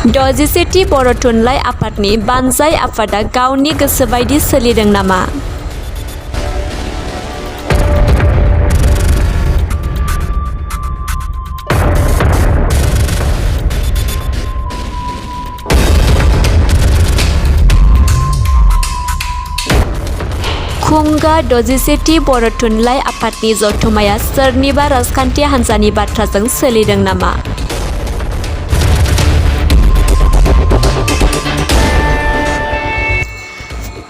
दजिसेथि बर' थुनलाइ आफादनि बानजाय आफादा गावनि गोसोबायदि सोलिदों नामा? खुंगा दजिसेथि बर' थुनलाइ आफादनि जथुमाया सोरनिबा राजखान्थि हान्जानि बाथ्राजों सोलिदों नामा?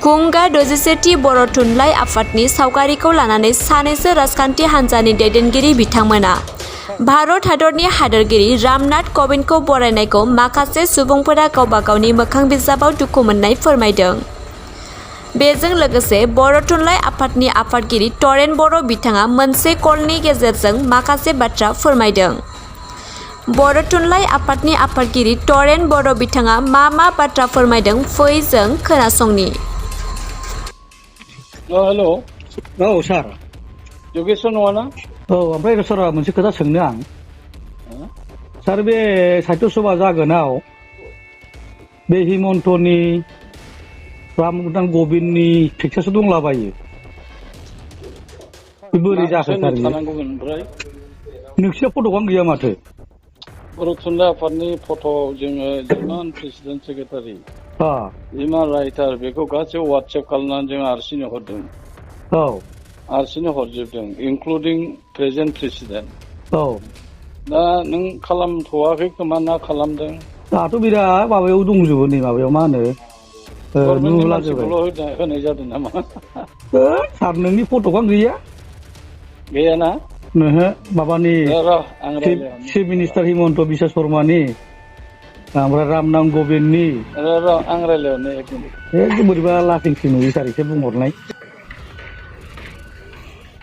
खुंगा दजिसेथि बर' थुनलाइ आफादनि सावगारिखौ लानानै सानैसो राजखान्थि हान्जानि दैदेनगिरि बिथांमोना भारत हादरनि हादोरगिरि रामनाथ क'विंदखौ बरायनायखौ माखासे सुबुंफोरा गावबा गावनि मोखां बिजाबाव दुखु मोननाय फोरमायदों। बेजों लोगोसे बर' थुनलाइ आफादनि आफादगिरि तरेन बर' बिथाङा मोनसे कलनि गेजेरजों माखासे बाथ्रा फोरमायदों। बर' थुनलाइ आफादनि आफादगिरि तरेन बर' बिथाङा मा बाथ्रा फोरमायदों फै जों खोनासंनि। हेलौ औ सार योगेश्वर नङा ना? औ ओमफ्राय सार मोनसे खोथा सोंनो आं सार बे साहित्य सभा जागोनाव बे हिमन्तनि रामनाथ क'विंदनि पिक्सारसो दंलाबायो बे बोरै जाखो सार बेयो? थानांगौमोन ओमफ्राय नोंसिना फट'आनो गैया माथो? बर' थुनलाइ आफादनि फट' जोङो जिमान प्रेसिडेन्ट सेक्रेटारि जिमान राइटार बेखौ गासैबो वाट्सएप खालामनानै जों आरसिनो हरदों। औ आरसिनो हरजोबदों इनक्लुडिं प्रेजेन्ट प्रेसिडेन्ट। औ दा नों खालामथ'वाखै खोमा ना खालामदों? दाथ' बिराद माबायाव दंजोबो नै माबायाव मा होनो गभर्नमेन्टनि नुलाजोबबाय। मानसिखौल' होनाय जादों नामा? सार नोंनि फट'आनो गैया? गैयाना? नोहो माबानि आं चिफ मिनिस्टार हिमन्त बिश्व शर्मानि ओमफ्राय रामनाथ क'विंदनि आं रायलायहरनो एक मिनिट। एकदम बोरैबा लाफिंसो नुयो सार एसे बुंहरनाय।